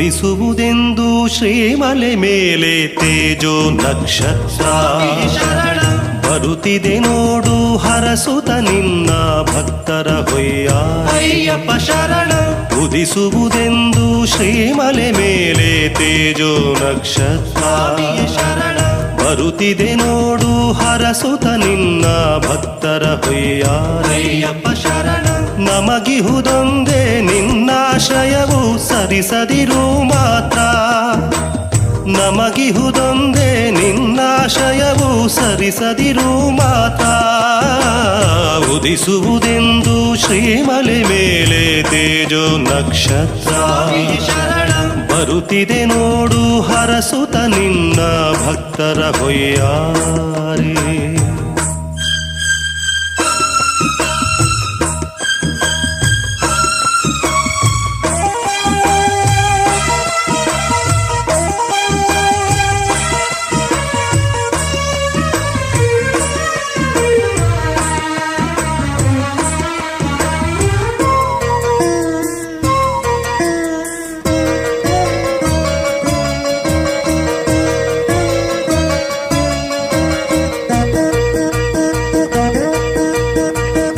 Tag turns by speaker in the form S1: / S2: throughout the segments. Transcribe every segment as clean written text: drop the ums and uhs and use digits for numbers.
S1: ಉದಿಸುವುದೆಂದು ಶ್ರೀಮಲೆ ಮೇಲೆ ತೇಜೋ ನಕ್ಷತ್ರ ಬರುತ್ತಿದೆ ನೋಡು ಹರಸುತ ನಿನ್ನ ಭಕ್ತರ ಹೊಯ್ಯ
S2: ಅಯ್ಯಪ್ಪ ಶರಣ.
S1: ಉದಿಸುವುದೆಂದು ಶ್ರೀಮಲೆ ಮೇಲೆ ತೇಜೋ ನಕ್ಷತ್ರ
S2: ಶರಣ.
S1: ಬರುತ್ತಿದೆ ನೋಡು ಹರಸುತ ನಿನ್ನ ಭಕ್ತರ ಹೊಯ್ಯ
S2: ಅಯ್ಯಪ್ಪ ಶರಣ.
S1: ನಮಗಿಹುದೊಂದೇ ನಿನ್ನಾಶ್ರಯವು ಸರಿಸದಿರು ಮಾತ್ರ. ನಮಗಿಹುದೊಂದೇ ನಿನ್ನಾಶ್ರಯವು ಸರಿಸದಿರು ಮಾತ್ರ. ಉದಿಸುವುದೆಂದು ಶ್ರೀಮಲೆ ಮೇಲೆ ತೇಜೋ ನಕ್ಷತ್ರ ಬರುತ್ತಿದೆ ನೋಡು ಹರಸುತ ನಿನ್ನ ಭಕ್ತರ ಹೊಯ್ಯಾರೆ.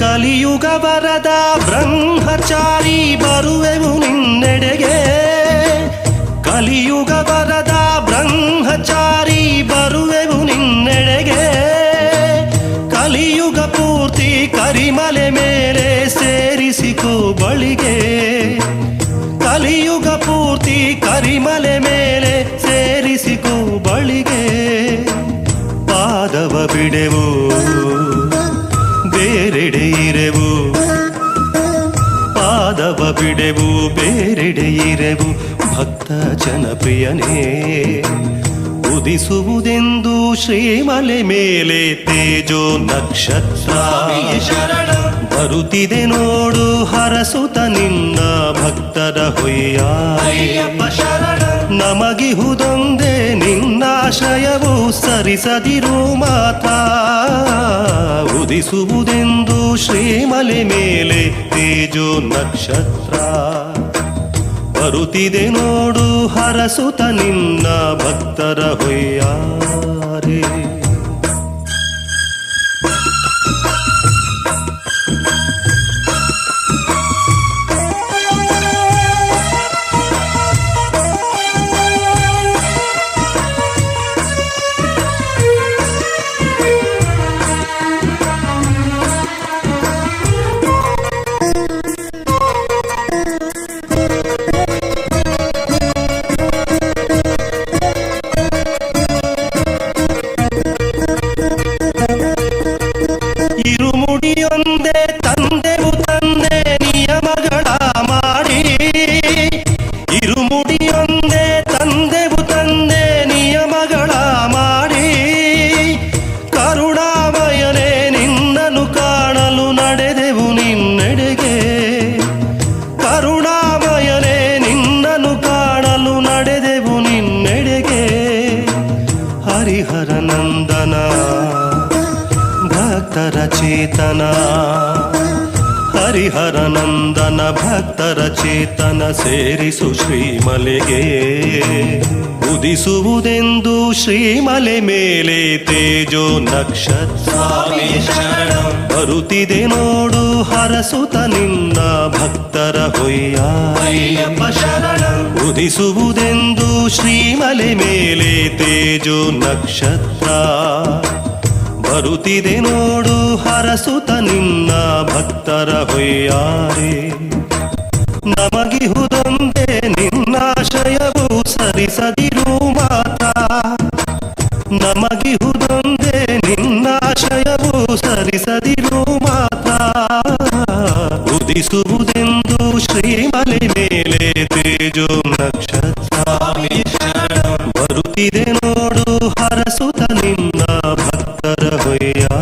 S1: ಕಲಿಯುಗ ವರದ ಬ್ರಹ್ಮಚಾರಿ ಬರುವೆವು ನಿನ್ನೆಡೆಗೆ. ಕಲಿಯುಗ ವರದ ಬ್ರಹ್ಮಚಾರಿ ಬರುವೆವು ನಿನ್ನೆಡೆಗೆ. ಕಲಿಯುಗ ಪೂರ್ತಿ ಕರಿಮಲೆ ಮೇಲೆ ಸೇರಿಸಿಕೋ ಬಳಿಗೆ. ಕಲಿಯುಗ ಪೂರ್ತಿ ಕರಿಮಲೆ ಮೇಲೆ ಸೇರಿಸಿಕೋ ಬಳಿಗೆ. ಪಾದವ ಬಿಡೆವು ಬೇರೆಡೆ ಇರೆವು. ಪಾದವ ಬಿಡೆವು ಬೇರೆಡೆ ಇರೆವು ಭಕ್ತ ಜನಪ್ರಿಯನೇ. ಉದಿಸುವುದೆಂದು ಶ್ರೀಮಲೆ ಮೇಲೆ ತೇಜೋ ನಕ್ಷತ್ರ ಬರುತ್ತಿದೆ ನೋಡು ಹರಸುತ ನಿನ್ನ ಭಕ್ತರ ಹೊಯ್ಯ. ನಮಗಿಹುದೊಂದೇ ನಿನ್ನಾಶ್ರಯವು ಸರಿಸದಿರು ಮಾತ್ರ. ಉದಿಸುವುದೆಂದು ಶ್ರೀಮಲೆ ಮೇಲೆ ತೇಜೋ ನಕ್ಷತ್ರ ಬರುತ್ತಿದೆ ನೋಡು ಹರಸುತ ನಿನ್ನ ಭಕ್ತರ ಹೊಯ್ಯಾರೆ. ಇರುಮುಡಿಯೊಂದೇ ತಂದೆವು ತಂದೆ ನಿಯಮಗಳ ಮಾಡಿ. ಇರುಮುಡಿಯೊಂದೇ ತಂದೆವು ತಂದೆ ನಿಯಮಗಳ ಮಾಡಿ. ಕರುಣಾಮಯನೇ ನಿನ್ನನ್ನು ಕಾಣಲು ನಡೆದೆವು ನಿನ್ನೆಡೆಗೆ. ಕರುಣಾಮಯನೇ ನಿನ್ನನ್ನು ಕಾಣಲು ನಡೆದೆವು ನಿನ್ನೆಡೆಗೆ. ಹರಿಹರ ನಂದನ ಭಕ್ತರ ಚೇತನ. ಹರಿಹರ ನಂದನ ಭಕ್ತರ ಚೇತನ ಸೇರಿಸು ಶ್ರೀಮಲೆಗೆ. ಉದಿಸುವುದೆಂದು ಶ್ರೀಮಲೆ ಮೇಲೆ ತೇಜೋ ನಕ್ಷತ್ರ ಬರುತ್ತಿದೆ ನೋಡು ಹರಸುತ ನಿನ್ನ ಭಕ್ತರ ಹೊಯ್ಯ. ಉದಿಸುವುದೆಂದು ಶ್ರೀಮಲೆ ಮೇಲೆ ತೇಜೋ ನಕ್ಷತ್ರ ಬರುತ್ತಿದೆ ನೋಡು ಹರಸುತ ನಿನ್ನ ಭಕ್ತರ ಹೊಯ್ಯಾರೆ. ನಮಗಿಹುದೊಂದೇ ನಿನ್ನಾಶ್ರಯವು ಸರಿಸದಿರು ಮಾತ್ರ. ನಮಗಿಹುದೊಂದೇ ನಿನ್ನಾಶ್ರಯವು ಸರಿಸದಿರು ಮಾತ್ರ. ಉದಿಸುವುದೆಂದು ಶ್ರೀಮಲೆ ಮೇಲೆ ತೇಜೋ ನಕ್ಷತ್ರ ಬರುತ್ತಿದೆ ನೋಡು ಹರಸುತ ನಿನ್ನ ಭಕ್ತರ ಹೊಯ್ಯ.